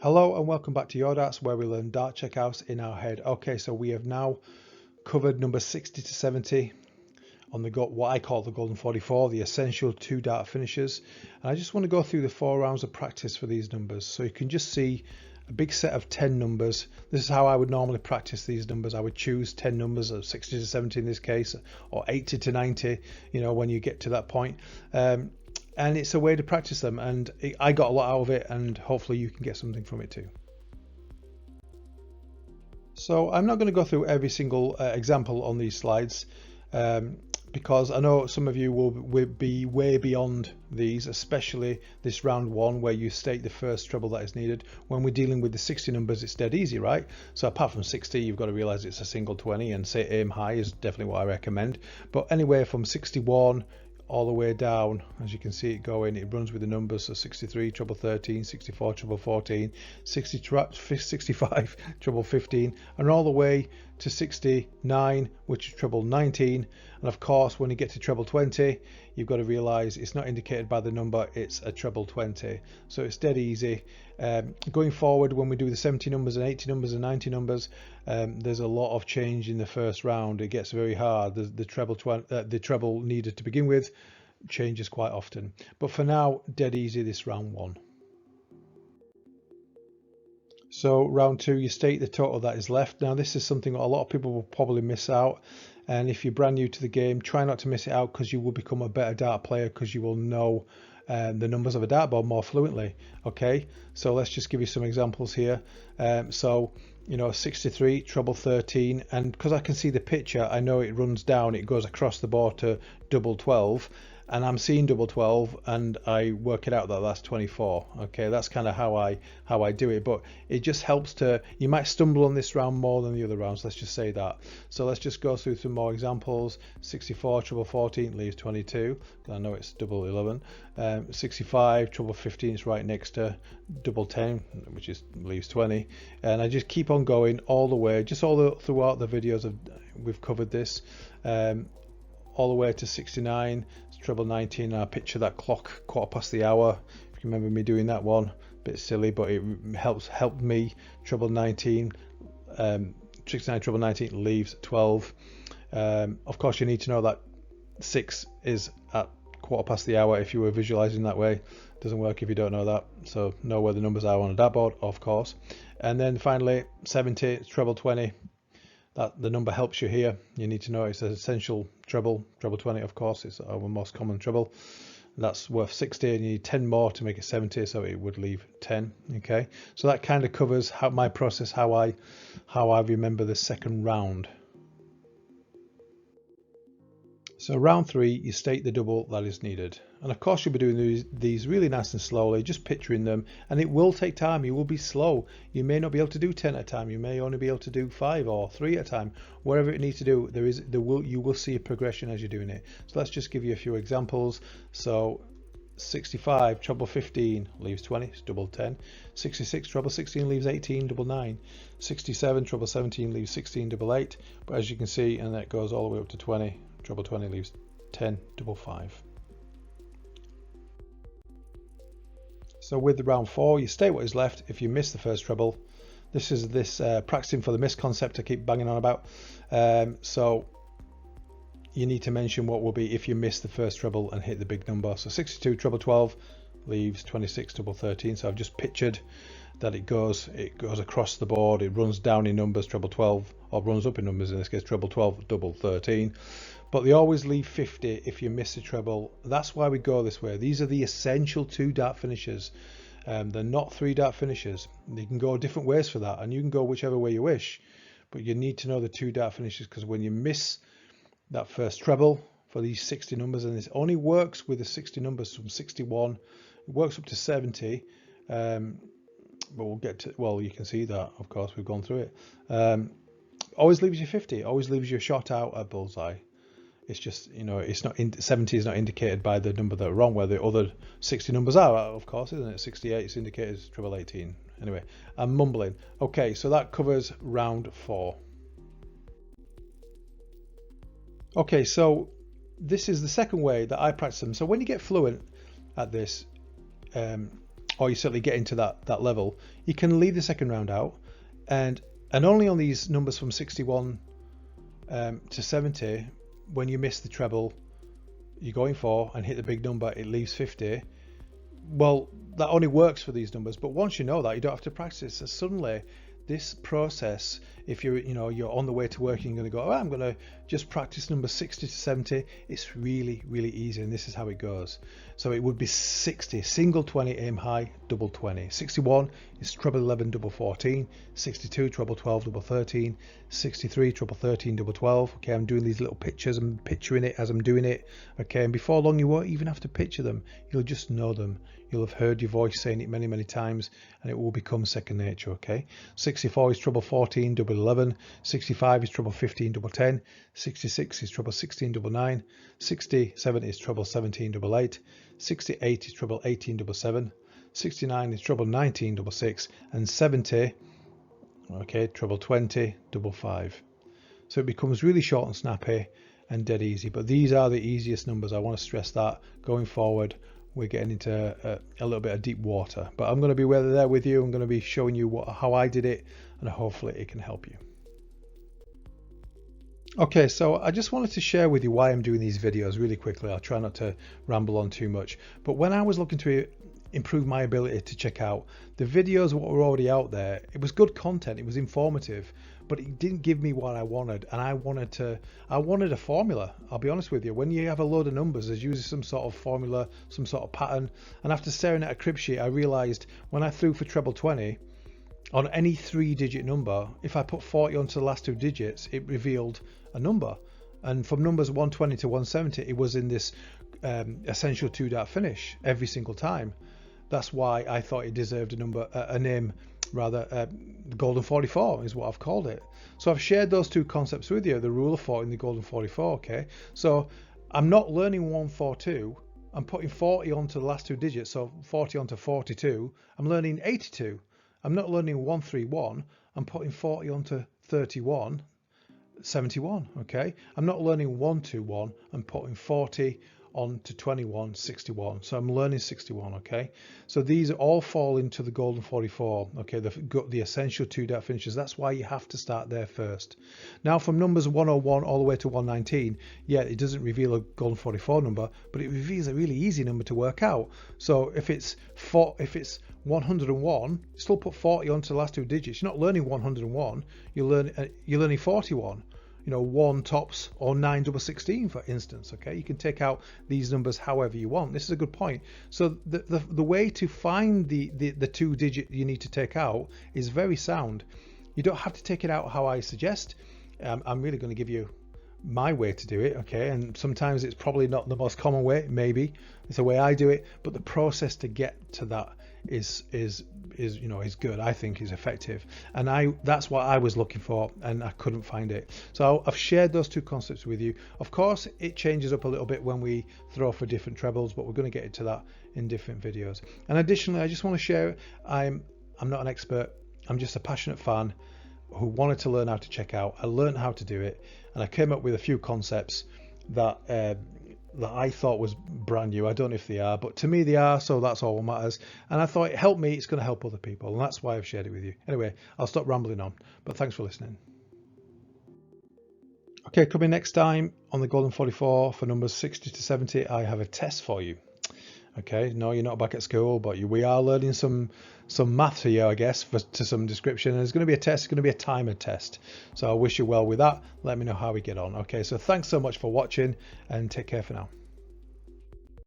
Hello and welcome back to Your Darts, where we learn dart checkouts in our head. Okay, so we have now covered number 60 to 70 on what I call the Golden 44, the essential 2 dart finishes. And I just want to go through the 4 rounds of practice for these numbers, so you can just see a big set of 10 numbers. This is how I would normally practice these numbers. I would choose 10 numbers of 60 to 70 in this case, or 80 to 90, when you get to that point. And it's a way to practice them, and I got a lot out of it, and hopefully you can get something from it too. So I'm not going to go through every single example on these slides, because I know some of you will be way beyond these, especially this round 1 where you state the first treble that is needed. When we're dealing with the 60 numbers, it's dead easy, right? So apart from 60, you've got to realize it's a single 20, and say aim high is definitely what I recommend. But anywhere from 61 all the way down, as you can see it going, it runs with the numbers, so 63 treble 13, 64 treble 14, 65 treble 15, and all the way to 69, which is treble 19. And of course, when you get to treble 20, you've got to realize it's not indicated by the number, it's a treble 20. So it's dead easy. Going forward, when we do the 70 numbers and 80 numbers and 90 numbers, there's a lot of change in the first round. It gets very hard. The treble needed to begin with changes quite often. But for now, dead easy this round 1. So round 2, you state the total that is left. Now this is something that a lot of people will probably miss out, and if you're brand new to the game, try not to miss it out, because you will become a better dart player, because you will know the numbers of a dartboard more fluently. Okay, so let's just give you some examples here. So 63 treble 13, and because I can see the picture, I know it runs down, it goes across the board to double 12, and I'm seeing double 12, and I work it out that that's 24. Okay, that's kind of how I do it, but it just helps to, you might stumble on this round more than the other rounds, let's just say that. So let's just go through some more examples. 64 treble 14 leaves 22, I know it's double 11. 65 treble 15 is right next to double 10, which is leaves 20, and I just keep on going all the way, just throughout the videos we've covered this, all the way to 69 treble 19. I picture that clock quarter past the hour, if you remember me doing that one. Bit silly, but it helped me. Treble 19, 69 treble 19 leaves 12. Of course, you need to know that 6 is at quarter past the hour if you were visualizing that way. Doesn't work if you don't know that, so know where the numbers are on a dartboard, of course. And then finally 70 treble 20, that the number helps you here. You need to know it's an essential treble 20, of course, it's our most common treble. That's worth 60, and you need 10 more to make it 70, so it would leave 10. Okay, so that kind of covers my process, how I remember the second round. So round 3, you state the double that is needed, and of course you'll be doing these really nice and slowly, just picturing them, and it will take time. You will be slow. You may not be able to do 10 at a time. You may only be able to do 5 or 3 at a time. Whatever it needs to do, you will see a progression as you're doing it. So let's just give you a few examples. So 65 treble 15 leaves 20, it's double 10. 66 treble 16 leaves 18, double 9. 67 treble 17 leaves 16, double 8. But as you can see, and that goes all the way up to 20. Treble 20 leaves 10, double 5. So with the round 4, you state what is left if you miss the first treble. This is practicing for the miss concept I keep banging on about. So you need to mention what will be if you miss the first treble and hit the big number. So 62 treble 12 leaves 26, double 13. So I've just pictured that it goes across the board, it runs down in numbers, treble 12, or runs up in numbers, in this case treble 12, double 13. But they always leave 50 if you miss a treble. That's why we go this way. These are the essential 2-dart finishes. They're not 3-dart finishes. You can go different ways for that, and you can go whichever way you wish, but you need to know the 2-dart finishes, because when you miss that first treble for these 60 numbers, and this only works with the 60 numbers from 61, it works up to 70, but we'll get to, well, you can see that, of course, we've gone through it. Always leaves you 50, always leaves you a shot out at bullseye. It's just, it's not 70 is not indicated by the number that are wrong, where the other 60 numbers are, of course, isn't it? 68 is indicated as treble 18. Anyway, I'm mumbling. Okay, so that covers round 4. Okay, so this is the second way that I practice them. So when you get fluent at this, or you certainly get into that level, you can leave the second round out, and only on these numbers from 61 to 70, when you miss the treble you're going for and hit the big number, it leaves 50. Well, that only works for these numbers, but once you know that, you don't have to practice. So suddenly this process, if you're on the way to work, you're going to go, oh, I'm going to just practice numbers 60 to 70. It's really easy, and this is how it goes. So it would be 60 single 20, aim high, double 20. 61 is treble 11, double 14. 62 treble 12, double 13. 63 treble 13, double 12. Okay, I'm doing these little pictures. I'm picturing it as I'm doing it. Okay, and before long you won't even have to picture them. You'll just know them. You'll have heard your voice saying it many times, and it will become second nature. Okay, 64 is treble 14, double 11. 65 is treble 15, double 10. 66 is treble 16, double 9. 67 is treble 17, double 8. 68 is treble 18, double 7. 69 is treble 19, double 6. And 70, okay, treble 20, double 5. So it becomes really short and snappy and dead easy. But these are the easiest numbers. I want to stress that. Going forward, we're getting into a little bit of deep water, but I'm going to be there with you. I'm going to be showing you how I did it, and hopefully it can help you. Okay, so I just wanted to share with you why I'm doing these videos really quickly. I'll try not to ramble on too much, but when I was looking to improve my ability to check out the videos what were already out there, it was good content, it was informative, but it didn't give me what I wanted, and I wanted a formula. I'll be honest with you, when you have a load of numbers, there's usually some sort of formula, some sort of pattern, and after staring at a crib sheet, I realized when I threw for treble 20 on any 3-digit number, if I put 40 onto the last 2 digits, it revealed a number, and from numbers 120 to 170, it was in this essential 2-dot finish every single time. That's why I thought it deserved a name, the Golden 44 is what I've called it. So I've shared those two concepts with you, the rule of 40 and the Golden 44. Okay, so I'm not learning 142, I'm putting 40 onto the last 2 digits, so 40 onto 42. I'm learning 82. I'm not learning 131, I'm putting 40 onto 31, 71. Okay, I'm not learning 121, I'm putting 40 on to 21, 61. So I'm learning 61. Okay, so these all fall into the Golden 44. Okay, the essential 2-dot finishes. That's why you have to start there first. Now from numbers 101 all the way to 119, yeah, it doesn't reveal a Golden 44 number, but it reveals a really easy number to work out. So if it's 101, still put 40 onto the last 2 digits. You're not learning 101, you're learning 41. 1 tops, or 9 double 16, for instance. Okay, you can take out these numbers however you want. This is a good point. So the way to find the 2-digit you need to take out is very sound. You don't have to take it out how I suggest. I'm really going to give you my way to do it. Okay, and sometimes it's probably not the most common way. Maybe it's the way I do it, but the process to get to that is good. I think is effective, and that's what I was looking for, and I couldn't find it. So I've shared those two concepts with you. Of course, it changes up a little bit when we throw for different trebles, but we're going to get into that in different videos. And additionally, I just want to share, I'm not an expert. I'm just a passionate fan who wanted to learn how to check out. I learned how to do it, and I came up with a few concepts that I thought was brand new. I don't know if they are, but to me they are, so that's all that matters. And I thought it helped me, it's going to help other people, and that's why I've shared it with you. Anyway, I'll stop rambling on, but thanks for listening. Okay, coming next time on the Golden 44 for numbers 60 to 70, I have a test for you. Okay, no, you're not back at school, but we are learning some maths here, I guess, to some description. And there's going to be a test, it's going to be a timer test. So I wish you well with that. Let me know how we get on. Okay, so thanks so much for watching, and take care for now.